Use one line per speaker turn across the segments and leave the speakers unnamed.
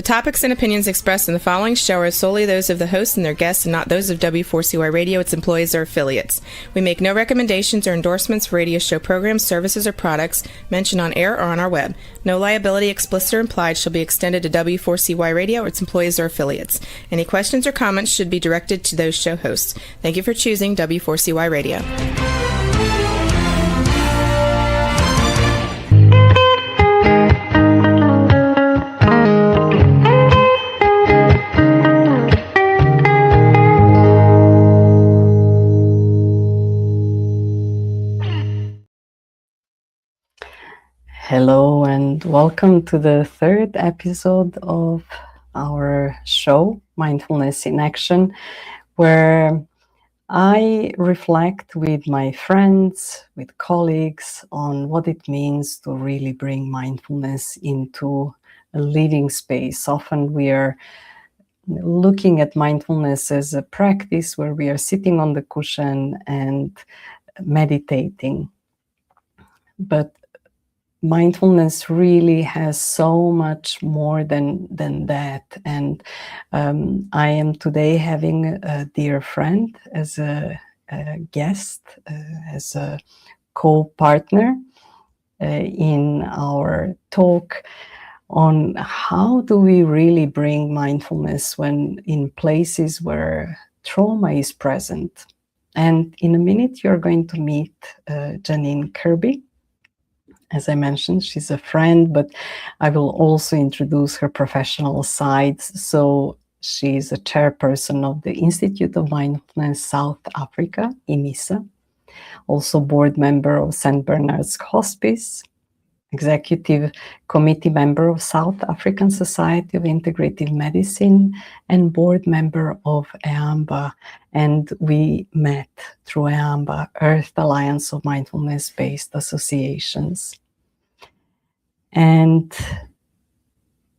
topics and opinions expressed in the following show are solely those of the host and their guests and not those of W4CY Radio, its employees, or affiliates. We make no recommendations or endorsements for radio show programs, services, or products mentioned on air or on our web. No liability, explicit or implied, shall be extended to W4CY Radio or its employees or affiliates. Any questions or comments should be directed to those show hosts. Thank you for choosing W4CY Radio.
Hello and welcome to the third episode of our show, Mindfulness in Action, where I reflect with my friends, with colleagues, on what it means to really bring mindfulness into a living space. Often we are looking at mindfulness as a practice where we are sitting on the cushion and meditating. But mindfulness really has so much more than that. And I am today having a dear friend as a guest, as a co-partner in our talk on how do we really bring mindfulness when in places where trauma is present. And in a minute, you're going to meet Janine Kirby. As I mentioned, she's a friend, but I will also introduce her professional side. So she's a chairperson of the Institute of Mindfulness South Africa, IMISA, also board member of St. Bernard's Hospice, executive committee member of South African Society of Integrative Medicine, and board member of EAMBA. And we met through EAMBA, Earth Alliance of Mindfulness-Based Associations. And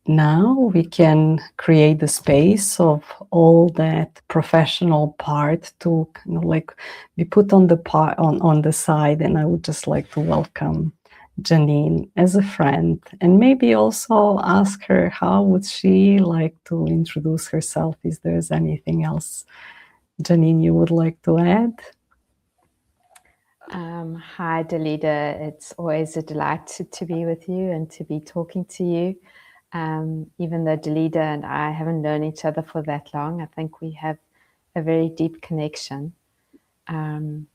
now we can create the space of all that professional part to kind of like be put on the side. And I would just like to welcome Janine as a friend, and maybe also ask her how would she like to introduce herself. Is there anything else, Janine, you would like to add?
Hi, Dalida. It's always a delight to be with you and to be talking to you. Even though Dalida and I haven't known each other for that long, I think we have a very deep connection. And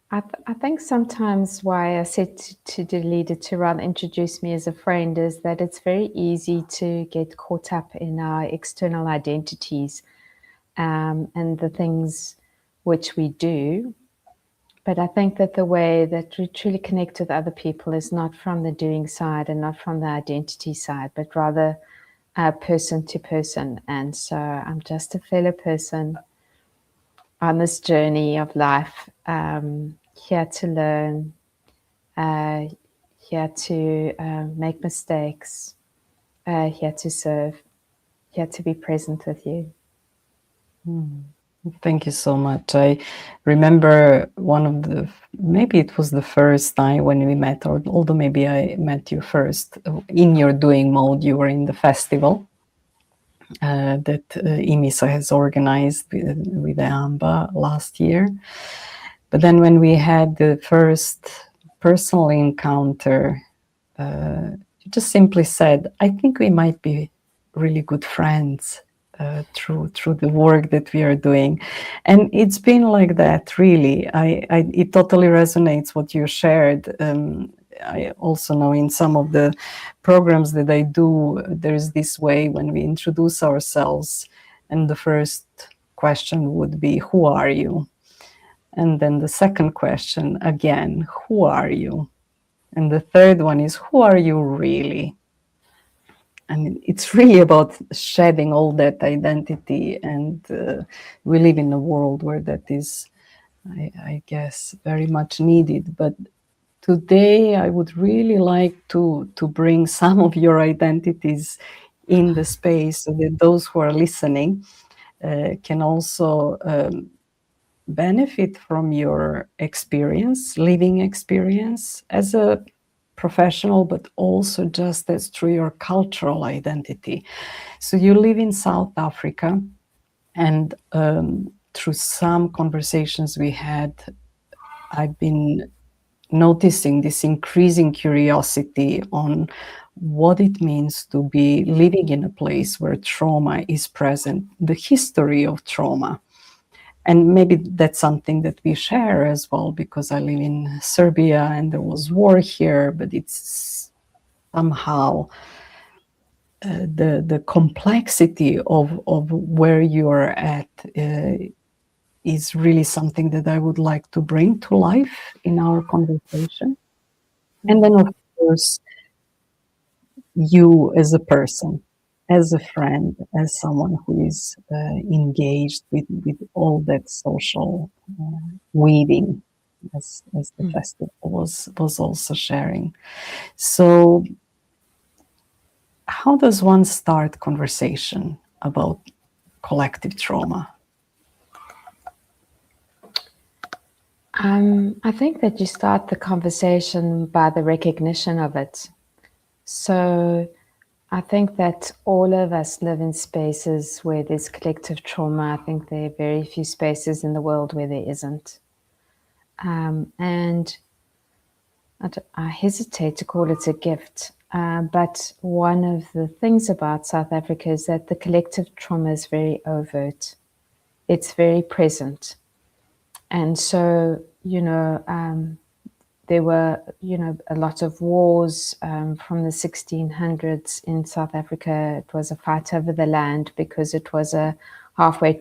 I think sometimes why I said to Dalida to rather introduce me as a friend is that it's very easy to get caught up in our external identities and the things which we do. But I think that the way that we truly connect with other people is not from the doing side and not from the identity side, but rather person to person. And so I'm just a fellow person on this journey of life, here to learn, here to make mistakes, here to serve, here to be present with you.
Thank you so much. I remember maybe it was the first time when we met, or although maybe I met you first, in your doing mode, you were in the festival that IMISA has organized with EAMBA last year. But then when we had the first personal encounter, you just simply said, I think we might be really good friends through the work that we are doing. And it's been like that, really. It totally resonates what you shared. I also know in some of the programs that I do, there's this way when we introduce ourselves, and the first question would be, who are you? And then the second question, again, who are you? And the third one is, who are you really? And it's really about shedding all that identity. And we live in a world where that is, I guess, very much needed. But today, I would really like to bring some of your identities in the space so that those who are listening can also benefit from your experience, living experience, as a professional, but also just as through your cultural identity. So you live in South Africa, and through some conversations we had, I've been noticing this increasing curiosity on what it means to be living in a place where trauma is present, the history of trauma. And maybe that's something that we share as well, because I live in Serbia and there was war here, but it's somehow the complexity of where you're at is really something that I would like to bring to life in our conversation. And then, of course, you as a person, as a friend, as someone who is engaged with all that social weaving, as the festival was also sharing. So how does one start conversation about collective trauma?
I think that you start the conversation by the recognition of it. So I think that all of us live in spaces where there's collective trauma. I think there are very few spaces in the world where there isn't. And I hesitate to call it a gift, but one of the things about South Africa is that the collective trauma is very overt. It's very present. And so, there were, a lot of wars from the 1600s in South Africa. It was a fight over the land because it was a halfway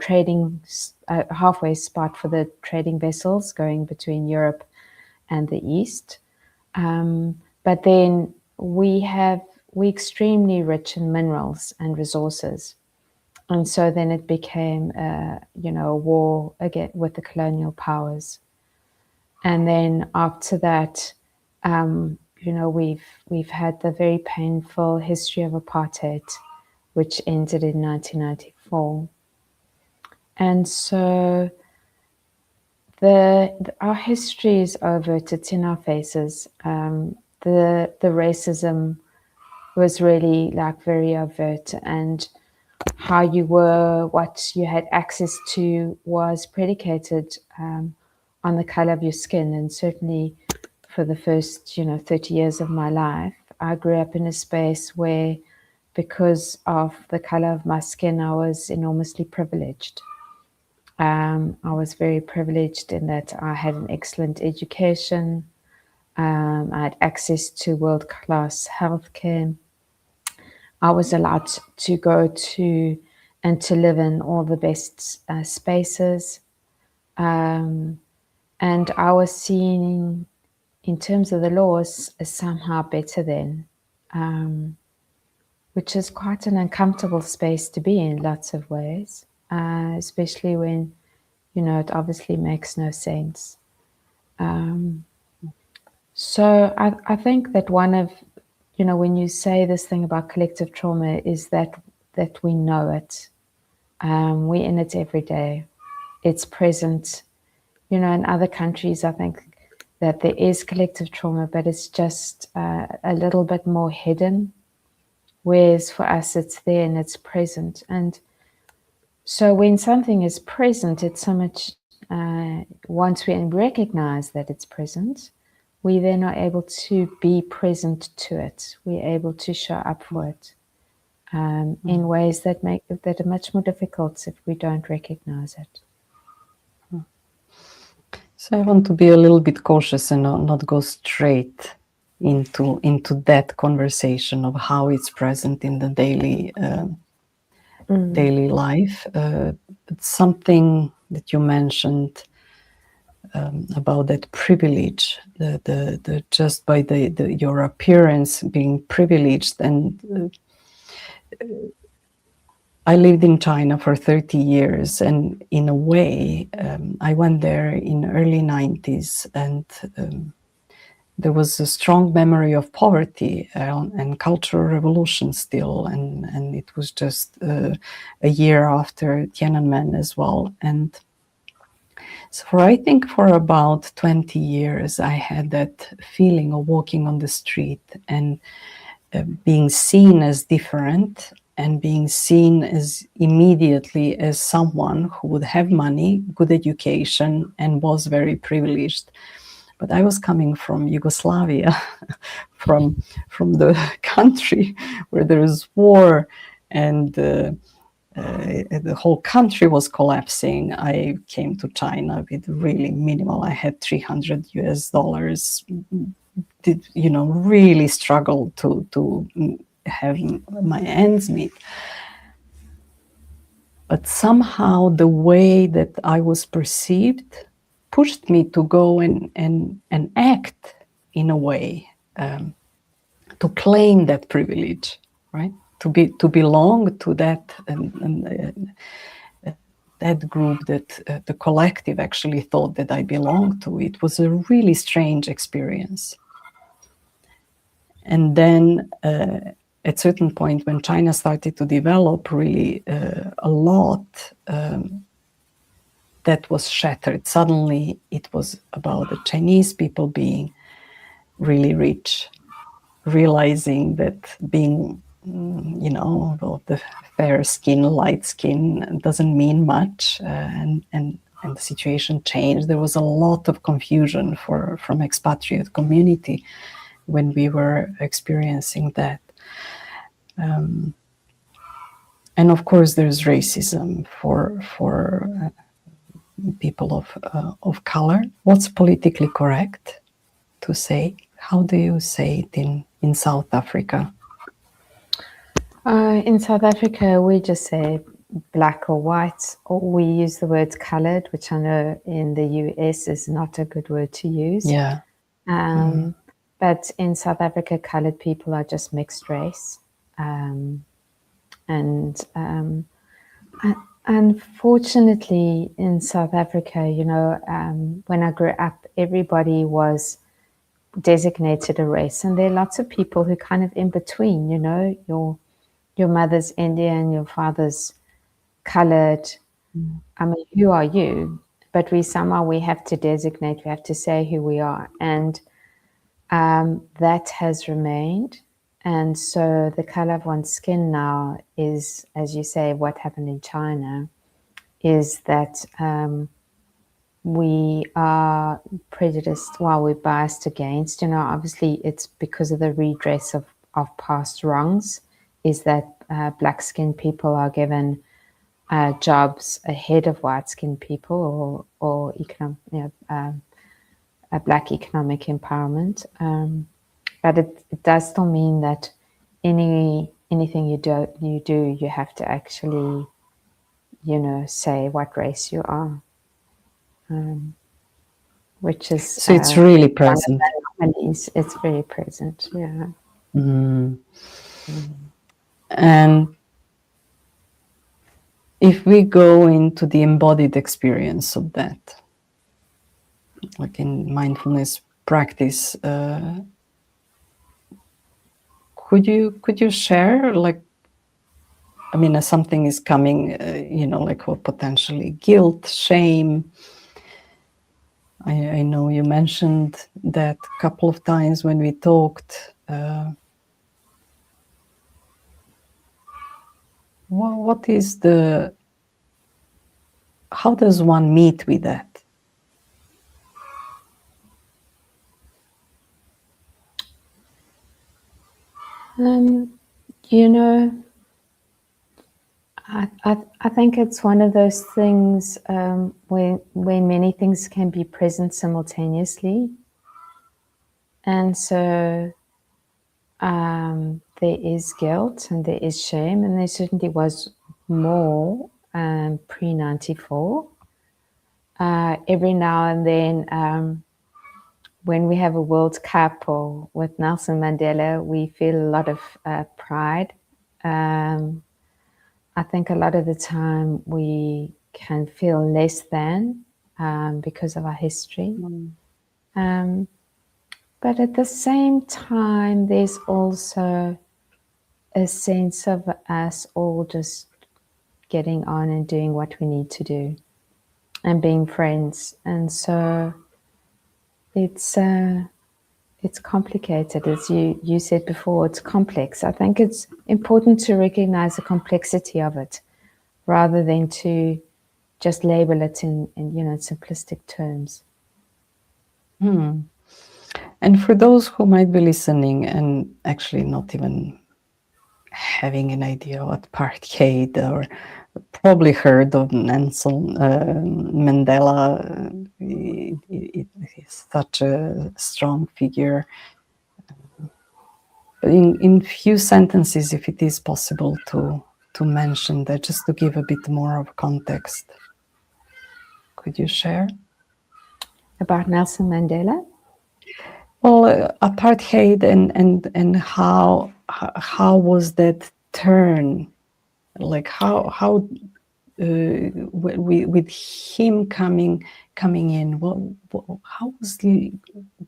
spot for the trading vessels going between Europe and the East. But then we're extremely rich in minerals and resources. And so then it became, a war again with the colonial powers. And then after that, we've had the very painful history of apartheid, which ended in 1994. And so our history is overt, it's in our faces. The racism was really very overt, and how you were, what you had access to was predicated on the color of your skin. And certainly for the first 30 years of my life, I grew up in a space where, because of the color of my skin, I was enormously privileged. I was very privileged in that I had an excellent education. I had access to world-class healthcare. I was allowed to go to and to live in all the best spaces. And I was seen, in terms of the laws, as somehow better than, which is quite an uncomfortable space to be in lots of ways, especially when, it obviously makes no sense. So I think that one of, when you say this thing about collective trauma, is that we know it. We're in it every day. It's present. In other countries, I think that there is collective trauma, but it's just a little bit more hidden. Whereas for us, it's there and it's present. And so when something is present, it's so much, once we recognize that it's present, we then are able to be present to it. We're able to show up for it in ways that are much more difficult if we don't recognize it.
So I want to be a little bit cautious and not go straight into that conversation of how it's present in the daily life. It's something that you mentioned about that privilege, the just by your appearance being privileged. And I lived in China for 30 years, and in a way, I went there in early 90s, and there was a strong memory of poverty and cultural revolution still, and it was just a year after Tiananmen as well. And So I think for about 20 years, I had that feeling of walking on the street and being seen as different and being seen as immediately as someone who would have money, good education, and was very privileged. But I was coming from Yugoslavia, from the country where there is war and the whole country was collapsing. I came to China with really minimal. I had $300. Did really struggle to have my ends meet. But somehow the way that I was perceived pushed me to go and act in a way, to claim that privilege, right? To belong to that that group that the collective actually thought that I belonged to. It was a really strange experience. And then at certain point when China started to develop really a lot, that was shattered. Suddenly it was about the Chinese people being really rich, realizing that being, the fair skin, light skin doesn't mean much, and the situation changed. There was a lot of confusion from expatriate community when we were experiencing that. And of course, there's racism for people of color. What's politically correct to say? How do you say it in South Africa?
In South Africa, we just say black or white, or we use the word colored, which I know in the US is not a good word to use.
Yeah.
But in South Africa, colored people are just mixed race. Unfortunately, in South Africa, when I grew up, everybody was designated a race, and there are lots of people who kind of in between. Your mother's Indian, your father's colored. I mean, who are you? But we have to designate. We have to say who we are, and that has remained. And so the color of one's skin now is, as you say, what happened in China, is that we are prejudiced, while we're biased against. Obviously it's because of the redress of past wrongs, is that black-skinned people are given jobs ahead of white-skinned people, or a black economic empowerment. But it does still mean that anything you do, you have to actually, say what race you are, which is
So it's really present.
It's very present, yeah.
And if we go into the embodied experience of that, like in mindfulness practice, could you share, like, I mean, as something is coming, like potentially guilt, shame. I know you mentioned that a couple of times when we talked. What is how does one meet with that?
I think it's one of those things where many things can be present simultaneously, and so there is guilt and there is shame, and there certainly was more pre-94. Every now and then, when we have a World Cup or with Nelson Mandela, we feel a lot of pride. I think a lot of the time we can feel less than because of our history. But at the same time, there's also a sense of us all just getting on and doing what we need to do. and being friends. And so it's complicated, as you said before. It's complex. I think it's important to recognize the complexity of it rather than to just label it in simplistic terms.
And for those who might be listening and actually not even having an idea what apartheid, or probably heard of Nelson Mandela, it is such a strong figure. In few sentences, if it is possible to mention that, just to give a bit more of context, could you share?
About Nelson Mandela?
Well, apartheid and how was that turn? Like how with him coming in, how was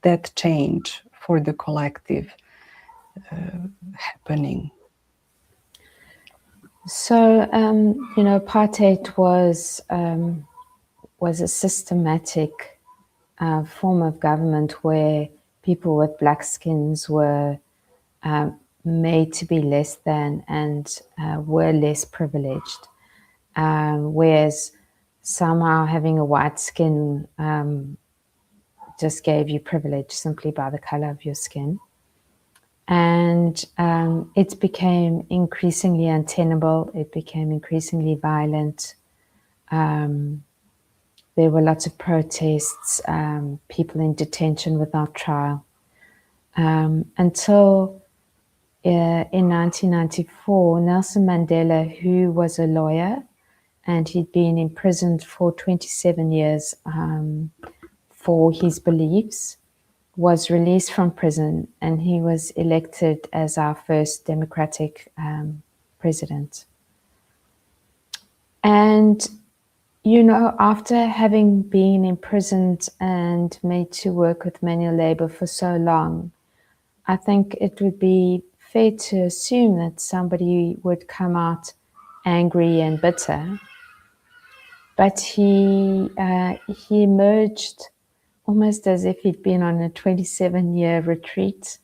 that change for the collective happening?
So apartheid was a systematic form of government where people with black skins were made to be less than and were less privileged, whereas somehow having a white skin just gave you privilege simply by the color of your skin. And it became increasingly untenable. It became increasingly violent. There were lots of protests, people in detention without trial, until in 1994, Nelson Mandela, who was a lawyer and he'd been imprisoned for 27 years for his beliefs, was released from prison, and he was elected as our first democratic president. And after having been imprisoned and made to work with manual labor for so long, I think it would be fair to assume that somebody would come out angry and bitter. But he emerged almost as if he'd been on a 27-year retreat,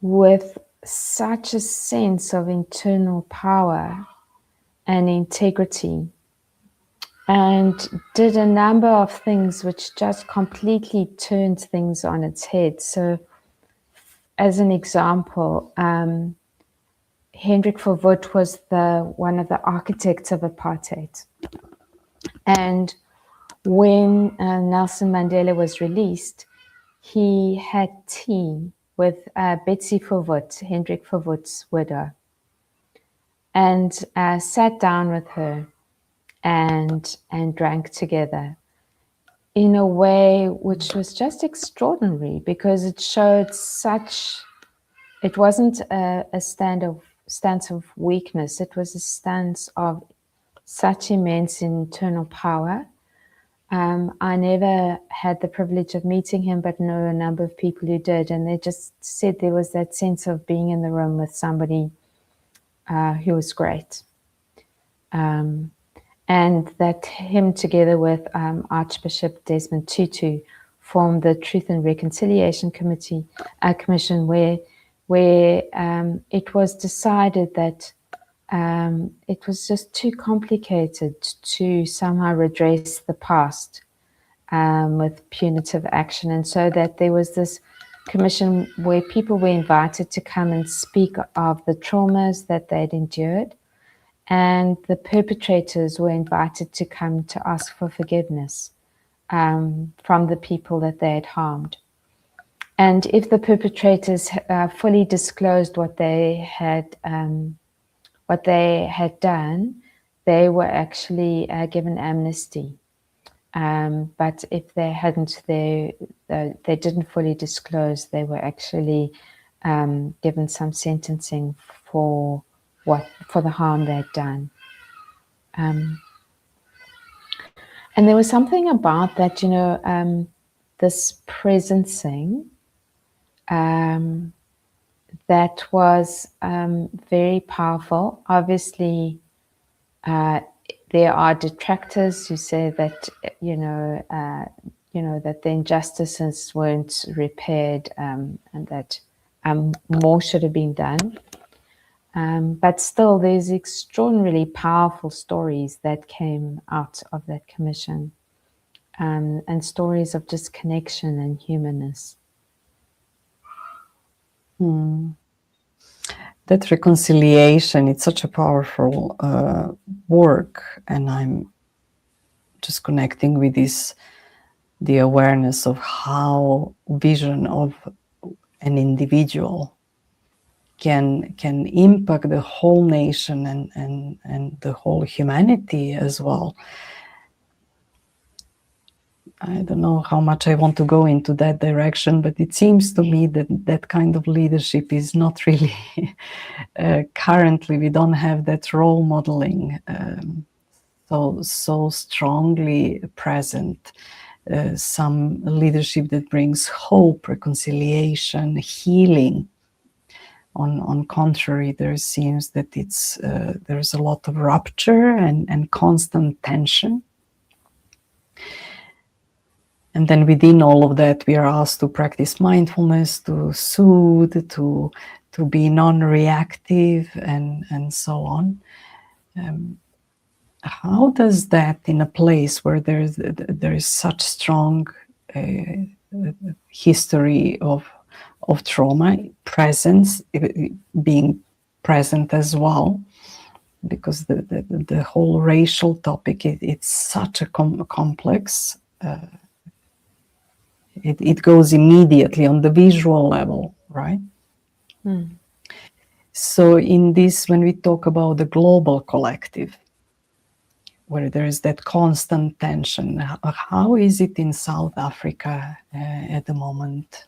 with such a sense of internal power and integrity, and did a number of things which just completely turned things on its head. So, as an example, Hendrik Verwoerd was one of the architects of apartheid. And when Nelson Mandela was released, he had tea with Betsy Verwoerd, Hendrik Verwoerd's widow, and sat down with her and drank together in a way which was just extraordinary, because it showed it wasn't a stance of weakness, it was a stance of such immense internal power. I never had the privilege of meeting him, but know a number of people who did, and they just said there was that sense of being in the room with somebody who was great. And that him, together with Archbishop Desmond Tutu, formed the Truth and Reconciliation Commission, where it was decided that it was just too complicated to somehow redress the past with punitive action, and so that there was this commission where people were invited to come and speak of the traumas that they'd endured, and the perpetrators were invited to come to ask for forgiveness from the people that they had harmed. And if the perpetrators fully disclosed what they had done, they were actually given amnesty. But if they hadn't, they didn't fully disclose, they were actually given some sentencing for the harm they'd done. And there was something about that, this presencing that was very powerful. Obviously, there are detractors who say that that the injustices weren't repaired, and that more should have been done. But still, there's extraordinarily powerful stories that came out of that commission, and stories of just connection and humanness.
That reconciliation, it's such a powerful work, and I'm just connecting with the awareness of how vision of an individual can impact the whole nation and the whole humanity as well. I don't know how much I want to go into that direction, but it seems to me that that kind of leadership is not really currently. We don't have that role modeling so strongly present. Some leadership that brings hope, reconciliation, healing. On contrary, there seems that there's a lot of rupture and constant tension. And then within all of that, we are asked to practice mindfulness, to soothe, to be non-reactive, and so on. How does that, in a place where there is such strong history of trauma, presence, being present as well, because the whole racial topic, it's such a complex. It goes immediately on the visual level, right? So in this, when we talk about the global collective, where there is that constant tension, how is it in South Africa at the moment?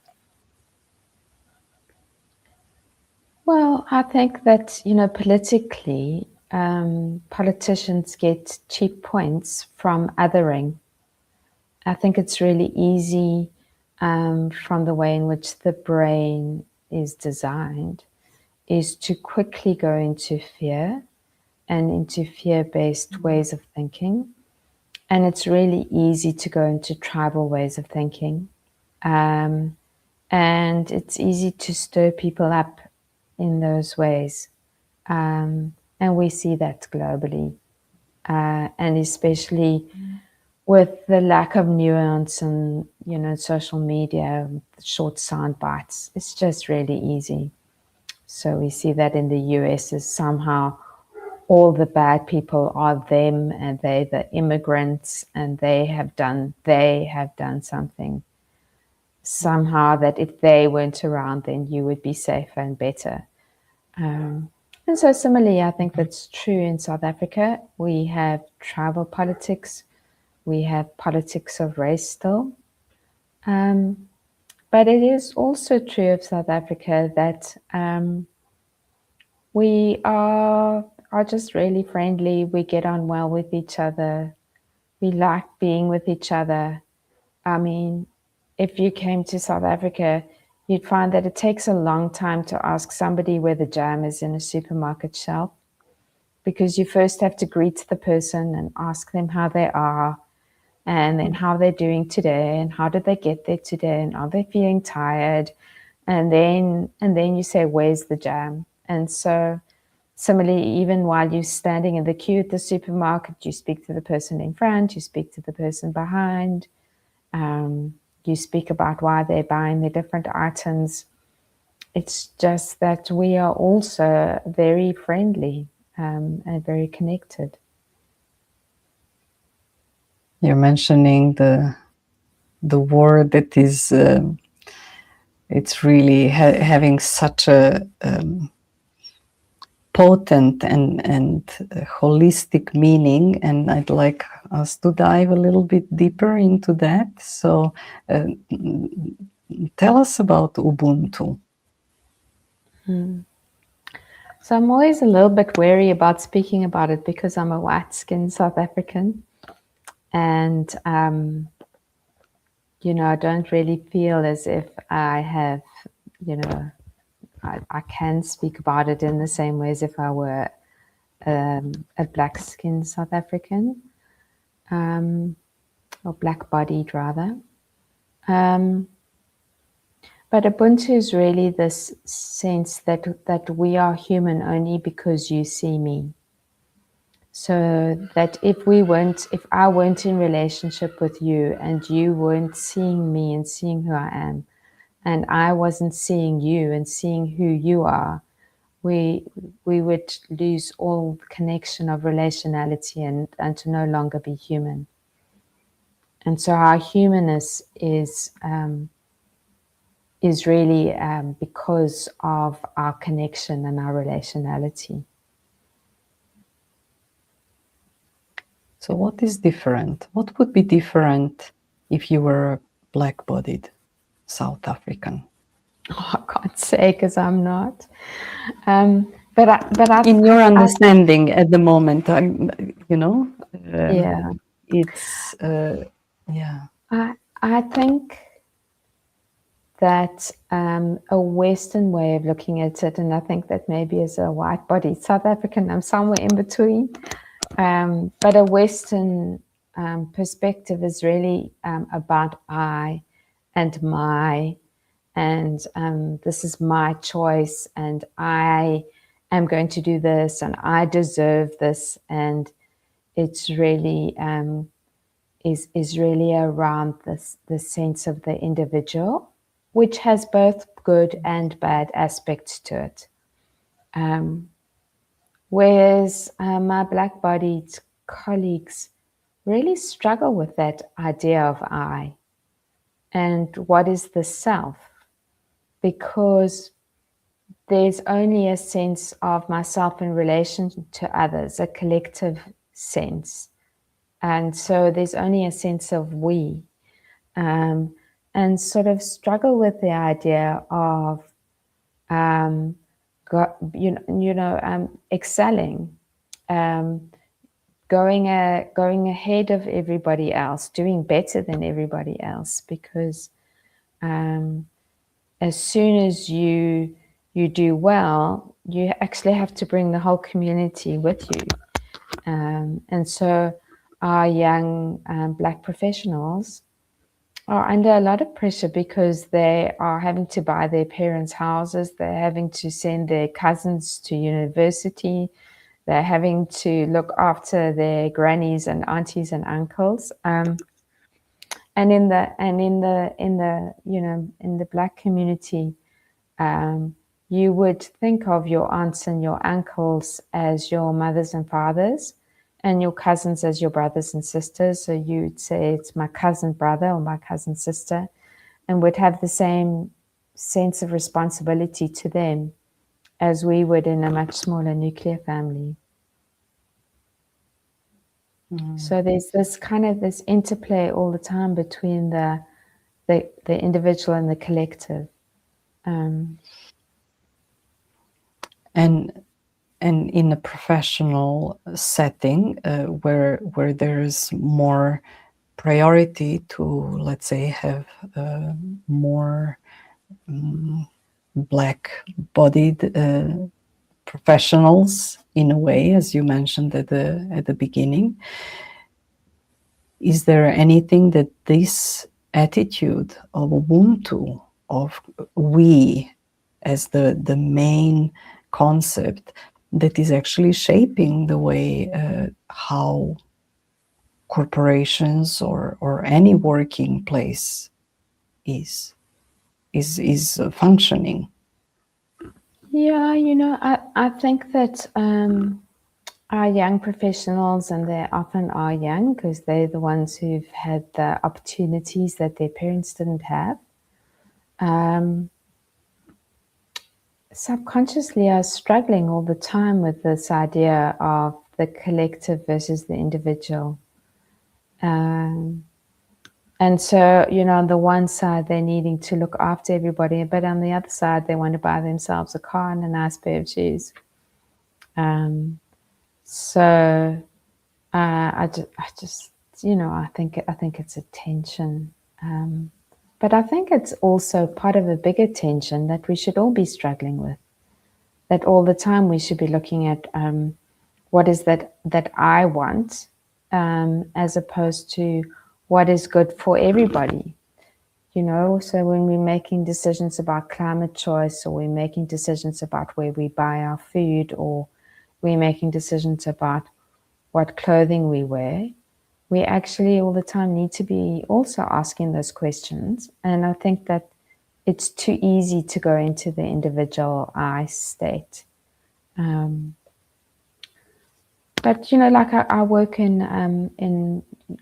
Well, I think that, politically, politicians get cheap points from othering. I think it's really easy, from the way in which the brain is designed, is to quickly go into fear and into fear-based ways of thinking. And it's really easy to go into tribal ways of thinking. And it's easy to stir people up in those ways. And we see that globally. And especially with the lack of nuance and, social media, short sound bites, it's just really easy. So we see that in the US as somehow all the bad people are them, and they're the immigrants, and they have done something. Somehow that if they weren't around, then you would be safer and better. And so similarly, I think that's true in South Africa. We have tribal politics. We have politics of race still. But it is also true of South Africa that we are just really friendly. We get on well with each other. We like being with each other. I mean, if you came to South Africa, you'd find that it takes a long time to ask somebody where the jam is in a supermarket shelf, because you first have to greet the person and ask them how they are, and then how they're doing today, and how did they get there today, and are they feeling tired, and then you say, where's the jam? And so similarly, even while you're standing in the queue at the supermarket, you speak to the person in front, you speak to the person behind, you speak about why they're buying the different items. It's just that we are also very friendly, and very connected.
You're mentioning the word that is it's really having such a potent and holistic meaning, and I'd like us to dive a little bit deeper into that. So tell us about Ubuntu.
So I'm always a little bit wary about speaking about it because I'm a white-skinned South African, and I don't really feel as if I have, I can speak about it in the same way as if I were a black-skinned South African, or black-bodied rather. But Ubuntu is really this sense that we are human only because you see me. So that if I weren't in relationship with you and you weren't seeing me and seeing who I am, and I wasn't seeing you and seeing who you are, we would lose all connection of relationality and to no longer be human. And so our humanness is really because of our connection and our relationality.
So what is different? What would be different if you were a black-bodied South African?
Oh, I can't say because I'm not. But I,
In your understanding at the moment,
yeah,
it's yeah.
I think that a Western way of looking at it, and I think that maybe as a white-bodied South African, I'm somewhere in between. But a Western perspective is really about I and my, and this is my choice, and I am going to do this, and I deserve this, and it's really is really around the sense of the individual, which has both good and bad aspects to it. Whereas my black-bodied colleagues really struggle with that idea of I and what is the self, because there's only a sense of myself in relation to others, a collective sense. And so there's only a sense of we, and sort of struggle with the idea of excelling, going ahead of everybody else, doing better than everybody else, because as soon as you do well, you actually have to bring the whole community with you. And so our young black professionals are under a lot of pressure because they are having to buy their parents' houses, they're having to send their cousins to university, they're having to look after their grannies and aunties and uncles. And in the black community, you would think of your aunts and your uncles as your mothers and fathers, and your cousins as your brothers and sisters. So you'd say it's my cousin brother or my cousin sister, and would have the same sense of responsibility to them as we would in a much smaller nuclear family. So there's this kind of this interplay all the time between the individual and the collective.
And in a professional setting where there's more priority to, let's say, have more black-bodied professionals, in a way, as you mentioned at the beginning, is there anything that this attitude of Ubuntu, of we as the main concept, that is actually shaping the way how corporations or any working place is functioning?
Yeah, I think that our young professionals, and they often are young because they're the ones who've had the opportunities that their parents didn't have, subconsciously are struggling all the time with this idea of the collective versus the individual. And so, on the one side, they're needing to look after everybody, but on the other side, they want to buy themselves a car and a nice pair of shoes. So I just, I think it's a tension. But I think it's also part of a bigger tension that we should all be struggling with. That all the time we should be looking at what is that I want, as opposed to what is good for everybody. So when we're making decisions about climate choice, or we're making decisions about where we buy our food, or we're making decisions about what clothing we wear, we actually all the time need to be also asking those questions. And I think that it's too easy to go into the individual I state. But like I work in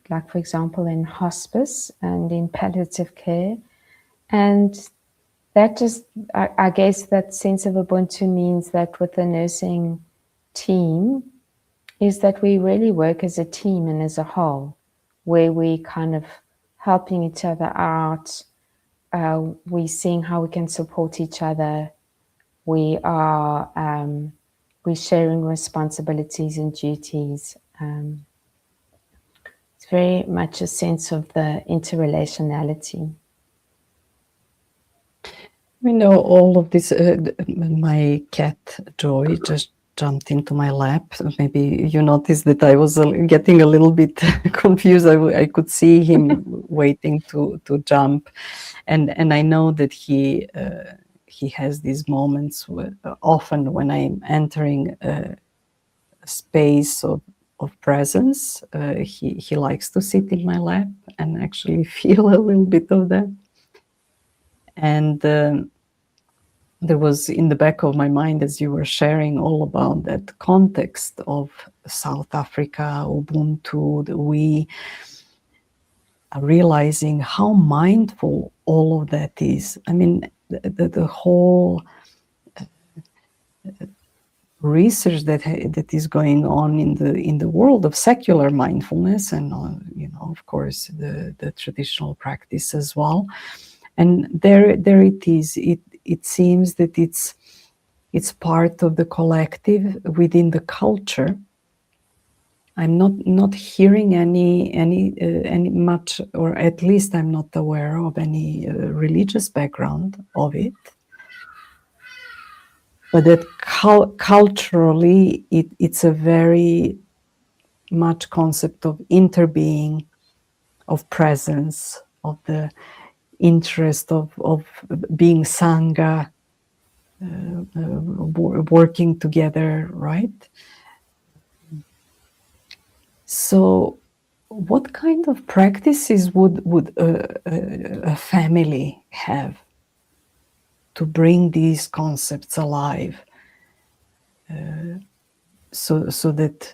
like, for example, in hospice and in palliative care, and that just, I guess that sense of Ubuntu means that with the nursing team is that we really work as a team and as a whole, where we kind of helping each other out. We're seeing how we can support each other. We're sharing responsibilities and duties. It's very much a sense of the interrelationality.
All of this, my cat Joy just jumped into my lap. Maybe you noticed that I was getting a little bit confused. I could see him waiting to jump, and I know that he has these moments often when I'm entering a space of presence. He likes to sit in my lap and actually feel a little bit of that. And there was in the back of my mind, as you were sharing all about that context of South Africa, Ubuntu, we are realizing how mindful all of that is. I mean, the whole research that is going on in the world of secular mindfulness, and of course the traditional practice as well. And there it is. It seems that it's part of the collective within the culture. I'm not hearing any much, or at least I'm not aware of any religious background of it. But that culturally, it's a very much concept of interbeing, of presence, of the interest of being sangha, working together, right? So what kind of practices would a family have to bring these concepts alive, so that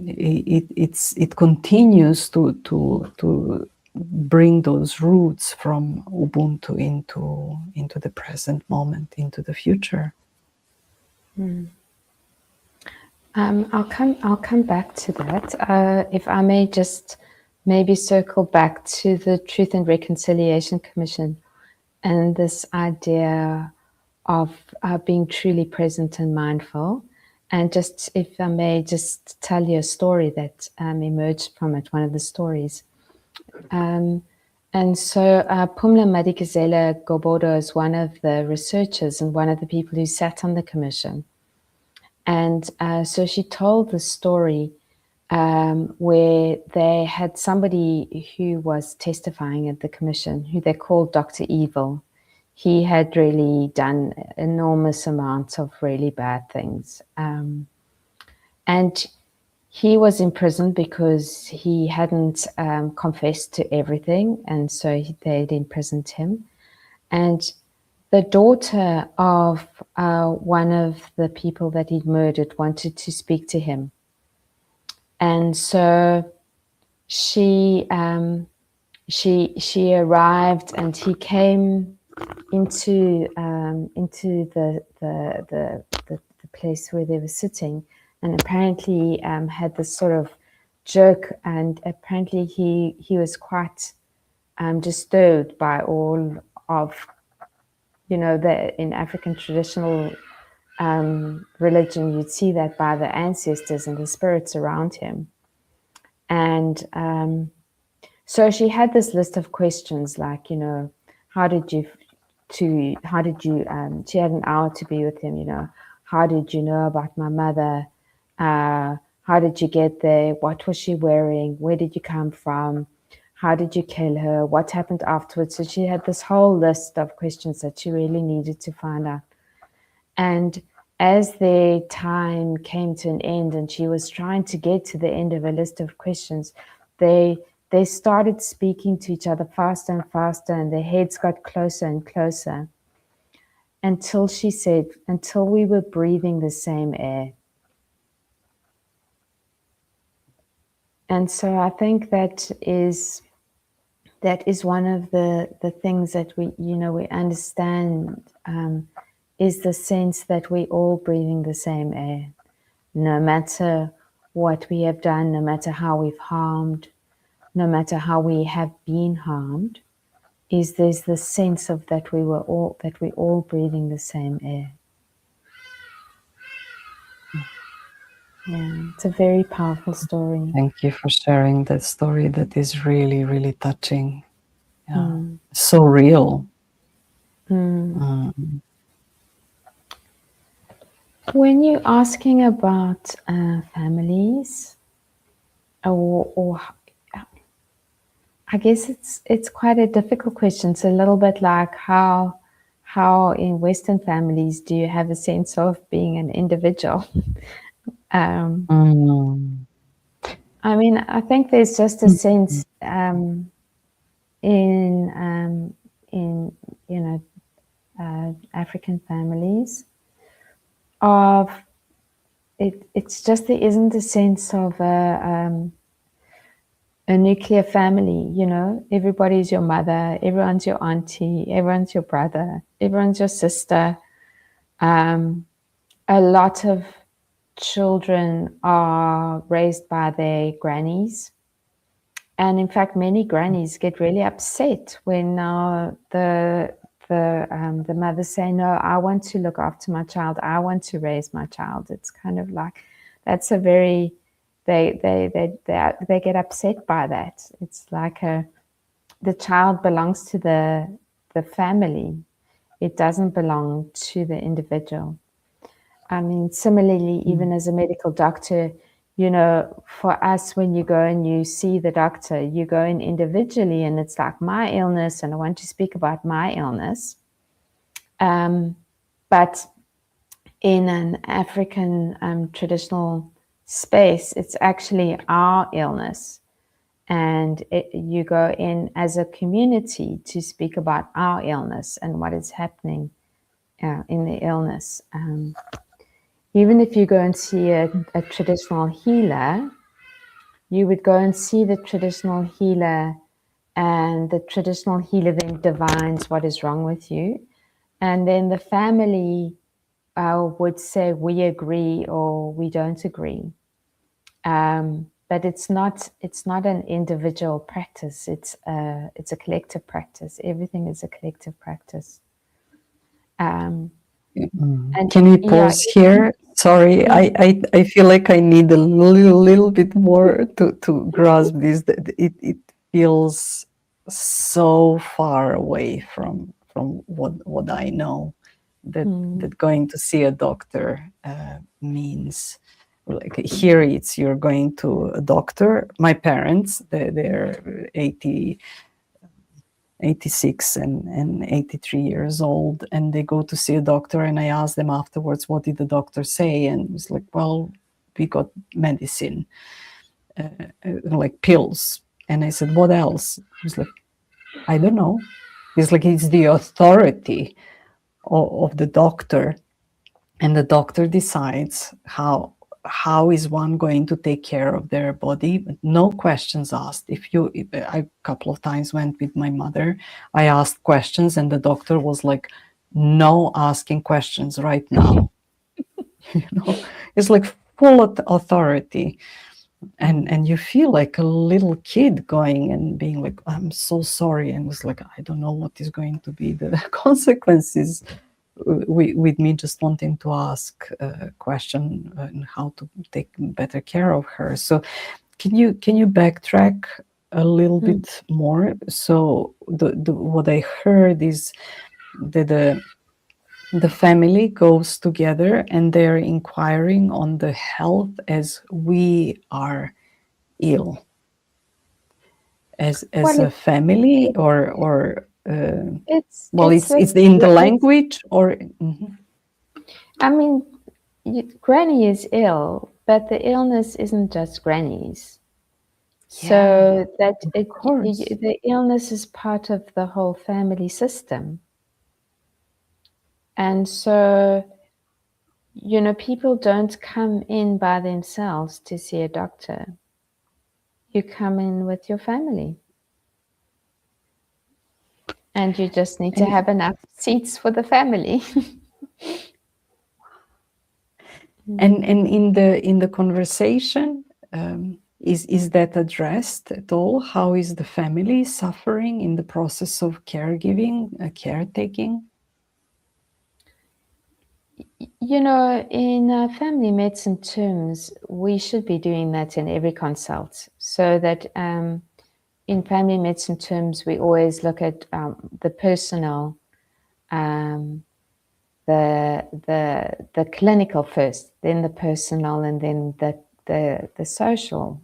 it continues to bring those roots from Ubuntu into the present moment, into the future?
I'll come back to that. If I may just maybe circle back to the Truth and Reconciliation Commission and this idea of being truly present and mindful. And just, if I may just tell you a story that emerged from it, one of the stories. And so Pumla Madikizela Gobodo is one of the researchers and one of the people who sat on the commission. And so she told the story where they had somebody who was testifying at the commission, who they called Dr. Evil. He had really done enormous amounts of really bad things. And he was in prison because he hadn't confessed to everything, and so they'd imprisoned him. And the daughter of one of the people that he'd murdered wanted to speak to him. And so she arrived, and he came into the place where they were sitting, and apparently had this sort of jerk, and apparently he was quite disturbed by all of, in African traditional religion, you'd see that by the ancestors and the spirits around him. And so she had this list of questions like, she had an hour to be with him, how did you know about my mother? How did you get there? What was she wearing? Where did you come from? How did you kill her? What happened afterwards? So she had this whole list of questions that she really needed to find out. And as their time came to an end and she was trying to get to the end of a list of questions, they started speaking to each other faster and faster, and their heads got closer and closer, until she said, until we were breathing the same air. And so I think that is one of the things that we understand, is the sense that we're all breathing the same air, no matter what we have done, no matter how we've harmed, no matter how we have been harmed. There's the sense of that we're all breathing the same air. Yeah, it's a very powerful story.
Thank you for sharing that story. That is really, really touching. Yeah. So real.
When you're asking about families, or I guess it's quite a difficult question. It's a little bit like how in Western families do you have a sense of being an individual? I mean, I think there's just a sense in African families of it. It's just there isn't a sense of a nuclear family. Everybody's your mother, everyone's your auntie, everyone's your brother, everyone's your sister. A lot of children are raised by their grannies, and in fact, many grannies get really upset when the mothers say, "No, I want to look after my child. I want to raise my child." It's kind of like that's a very they get upset by that. It's like the child belongs to the family. It doesn't belong to the individual. I mean, similarly, even as a medical doctor, for us, when you go and you see the doctor, you go in individually, and it's like my illness, and I want to speak about my illness. But in an African traditional space, it's actually our illness. And you go in as a community to speak about our illness and what is happening in the illness. Even if you go and see a traditional healer, you would go and see the traditional healer, and the traditional healer then divines what is wrong with you. And then the family would say, we agree or we don't agree. But it's not an individual practice. It's a collective practice. Everything is a collective practice. And
can we pause here? Sorry, I feel like I need a little bit more to grasp this. It feels so far away from what I know. That going to see a doctor means. Like here, it's you're going to a doctor. My parents, they're 86 and 83 years old, and they go to see a doctor, and I asked them afterwards, what did the doctor say? And it was like, well, we got medicine, like pills. And I said, what else? He was like, I don't know. It's like it's the authority of the doctor, and the doctor decides how is one going to take care of their body. No questions asked. I a couple of times went with my mother, I asked questions, and the doctor was like, no asking questions right now. It's like full authority. And you feel like a little kid going and being like, I'm so sorry. And it was like, I don't know what is going to be the consequences with me just wanting to ask a question and how to take better care of her. So can you backtrack a little bit more? So the what I heard is that the family goes together and they're inquiring on the health as we are ill, as
Well,
a family, or well,
it's
it's in the language, or
I mean, Granny is ill, but the illness isn't just Granny's. So that
of course.
the illness is part of the whole family system. And so, people don't come in by themselves to see a doctor. You come in with your family. And you just need to have enough seats for the family.
And in the conversation, is that addressed at all? How is the family suffering in the process of caregiving, caretaking?
In family medicine terms, we should be doing that in every consult. So that in family medicine terms, we always look at the personal, the clinical first, then the personal, and then the social,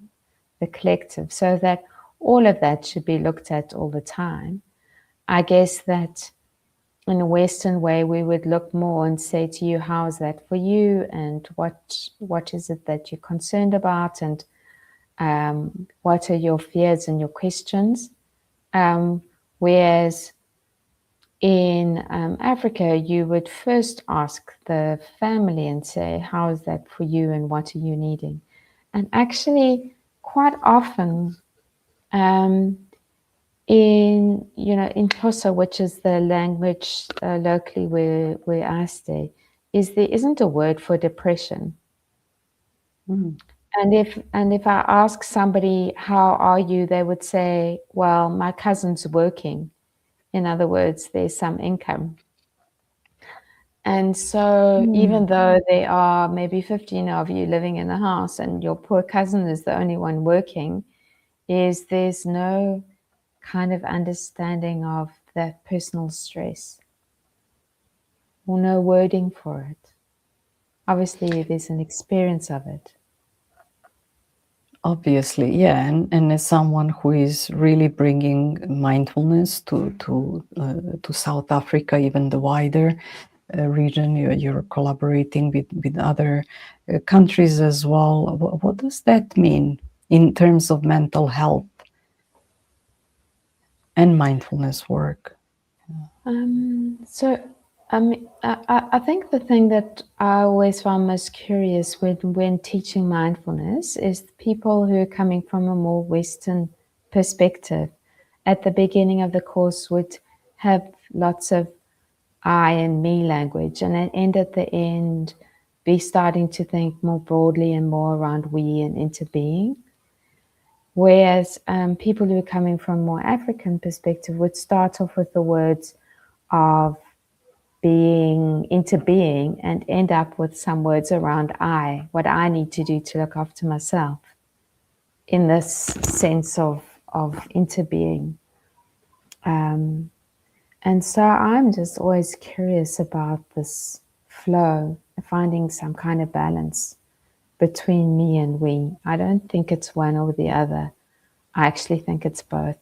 the collective. So that all of that should be looked at all the time. I guess that in a Western way, we would look more and say to you, how is that for you? And what is it that you're concerned about? And what are your fears and your questions? Whereas in Africa, you would first ask the family and say, how is that for you? And what are you needing? And actually, quite often, in Xhosa, which is the language locally where I stay, there isn't a word for depression. And if I ask somebody, how are you, they would say, well, my cousin's working. In other words, there's some income. And so even though there are maybe 15 of you living in a house and your poor cousin is the only one working, there's no kind of understanding of that personal stress, or no wording for it. Obviously, there's an experience of it.
Obviously, yeah, and as someone who is really bringing mindfulness to South Africa, even the wider region, you're collaborating with other countries as well. What does that mean in terms of mental health and mindfulness work?
I think the thing that I always found most curious when teaching mindfulness is people who are coming from a more Western perspective. At the beginning of the course would have lots of I and me language, and at the end be starting to think more broadly and more around we and interbeing. Whereas people who are coming from more African perspective would start off with the words of being, interbeing, and end up with some words around I, what I need to do to look after myself, in this sense of interbeing. And so I'm just always curious about this flow, finding some kind of balance between me and we. I don't think it's one or the other. I actually think it's both.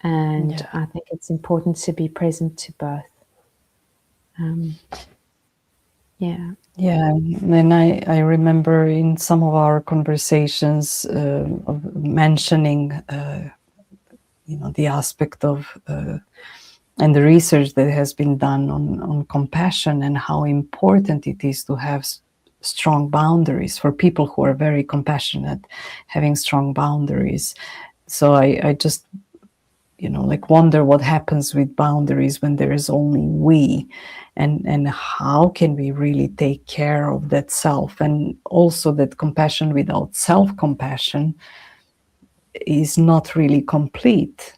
And I think it's important to be present to both. Yeah.
Yeah, and I remember in some of our conversations of mentioning, the aspect of and the research that has been done on compassion and how important it is to have strong boundaries for people who are very compassionate, having strong boundaries. So I just, wonder what happens with boundaries when there is only we, and how can we really take care of that self, and also that compassion without self-compassion is not really complete.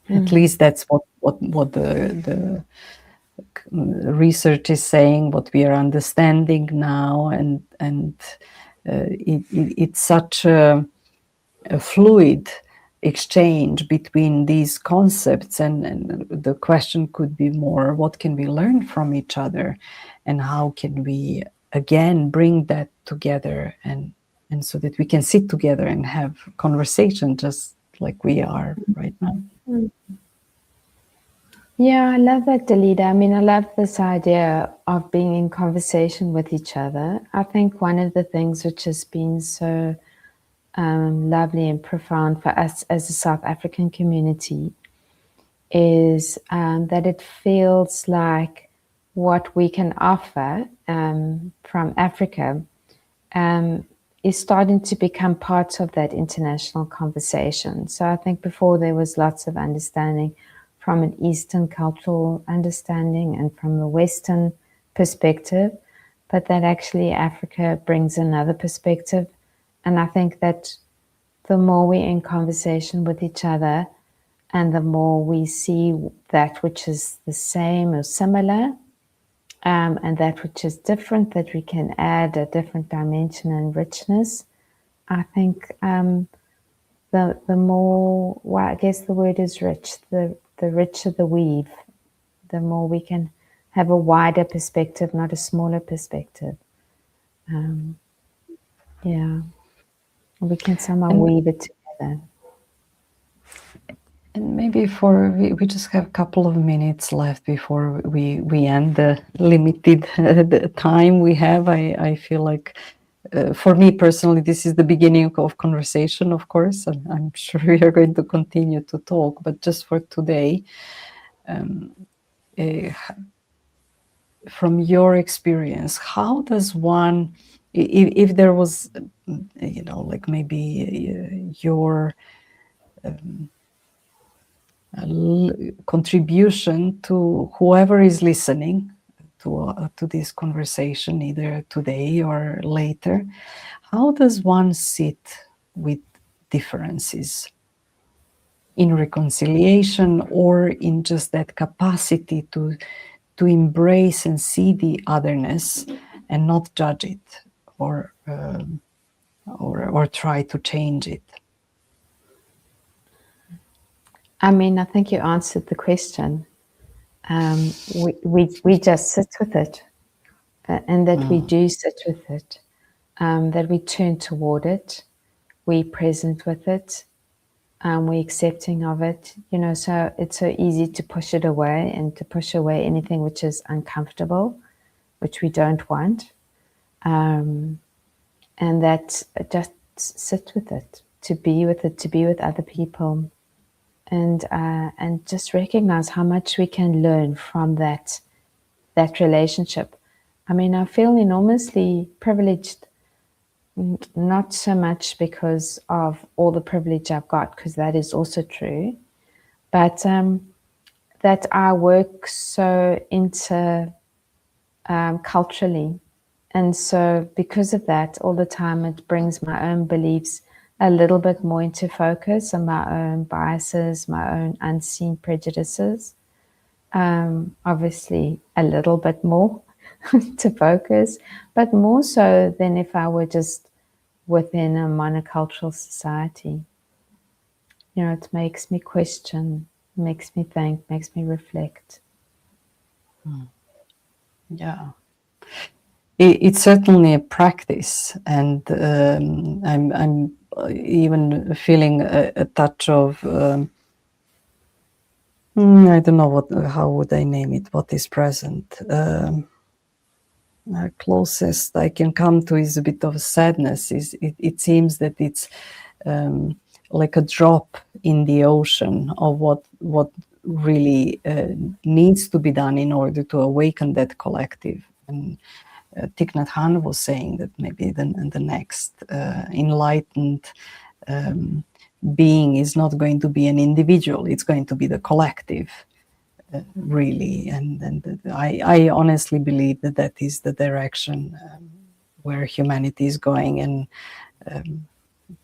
At least that's what the research is saying, what we are understanding now, and it's such a fluid exchange between these concepts, and the question could be more, what can we learn from each other, and how can we again bring that together, and so that we can sit together and have conversation just like we are right now.
Yeah, I love that, Dalida. I mean, I love this idea of being in conversation with each other. I think one of the things which has been so lovely and profound for us as a South African community is that it feels like what we can offer from Africa is starting to become part of that international conversation. So I think before there was lots of understanding from an Eastern cultural understanding and from a Western perspective, but that actually Africa brings another perspective. And I think that the more we're in conversation with each other and the more we see that which is the same or similar, and that which is different, that we can add a different dimension and richness, I think the more, well, I guess the word is rich, the richer the weave, the more we can have a wider perspective, not a smaller perspective. Yeah, we can somehow weave it together.
And maybe we just have a couple of minutes left before we end the limited the time we have. I feel like for me personally, this is the beginning of conversation, of course, and I'm sure we are going to continue to talk. But just for today, from your experience, how does one, if there was, like maybe your contribution to whoever is listening to this conversation, either today or later, how does one sit with differences in reconciliation, or in just that capacity to embrace and see the otherness and not judge it or try to change it?
I mean, I think you answered the question. We just sit with it, and that we do sit with it, that we turn toward it, we're present with it, we're accepting of it. So it's so easy to push it away and to push away anything which is uncomfortable, which we don't want, and that just sit with it, to be with it, to be with other people. And just recognize how much we can learn from that relationship. I mean, I feel enormously privileged, not so much because of all the privilege I've got, because that is also true, but that I work so culturally. And so because of that, all the time it brings my own beliefs a little bit more into focus, and my own biases, my own unseen prejudices, obviously a little bit more to focus, but more so than if I were just within a monocultural society. It makes me question, makes me think, makes me reflect.
Yeah. It's certainly a practice, and I'm even feeling a touch of I don't know how would I name it. What is present? Closest I can come to is a bit of sadness. It seems that it's like a drop in the ocean of what really needs to be done in order to awaken that collective. And Thich Nhat Hanh was saying that maybe the next enlightened being is not going to be an individual, it's going to be the collective, really. And I honestly believe that is the direction where humanity is going, and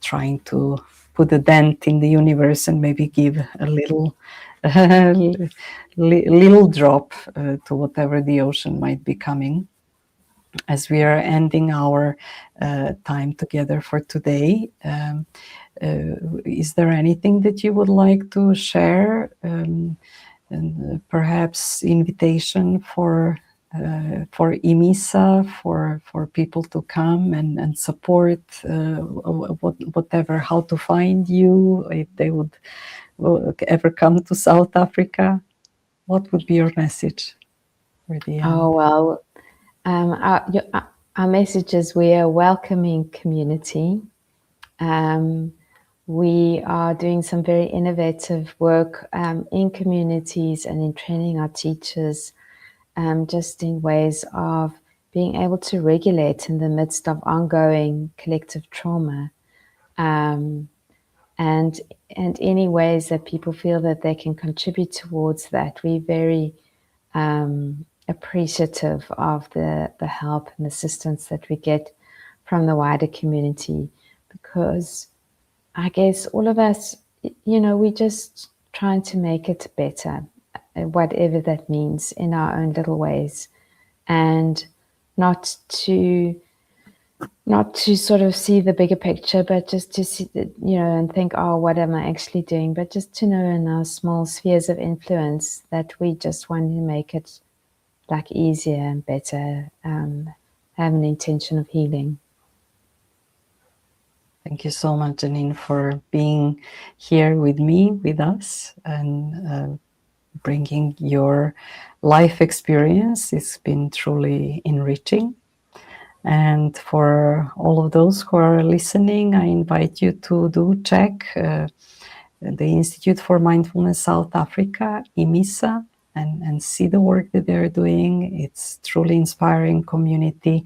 trying to put a dent in the universe and maybe give a little little drop to whatever the ocean might be coming. as we are ending our time together for today, is there anything that you would like to share? And perhaps invitation for IMISA, for people to come and support whatever, how to find you if they would ever come to South Africa. What would be your message for the end?
Oh, well, our message is we are a welcoming community. We are doing some very innovative work in communities and in training our teachers, just in ways of being able to regulate in the midst of ongoing collective trauma, and any ways that people feel that they can contribute towards that. We're very appreciative of the help and assistance that we get from the wider community, because I guess all of us, we're just trying to make it better, whatever that means, in our own little ways, and not to sort of see the bigger picture, but just to see that, and think, oh, what am I actually doing? But just to know in our small spheres of influence that we just want to make it like easier and better, have an intention of healing.
Thank you so much, Janine, for being here with me, with us, and bringing your life experience. It's been truly enriching. And for all of those who are listening, I invite you to do check the Institute for Mindfulness South Africa, IMISA, and see the work that they're doing. It's truly inspiring community.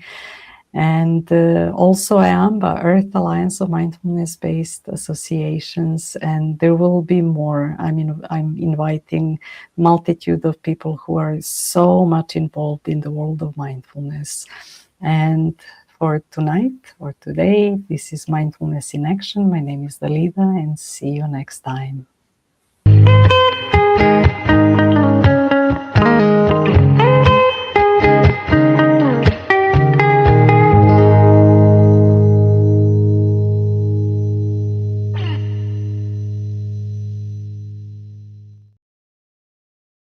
And also AMBA, Earth Alliance of Mindfulness-Based Associations, and there will be more. I mean, I'm inviting multitude of people who are so much involved in the world of mindfulness. And for tonight or today, this is Mindfulness in Action. My name is Dalida, and see you next time.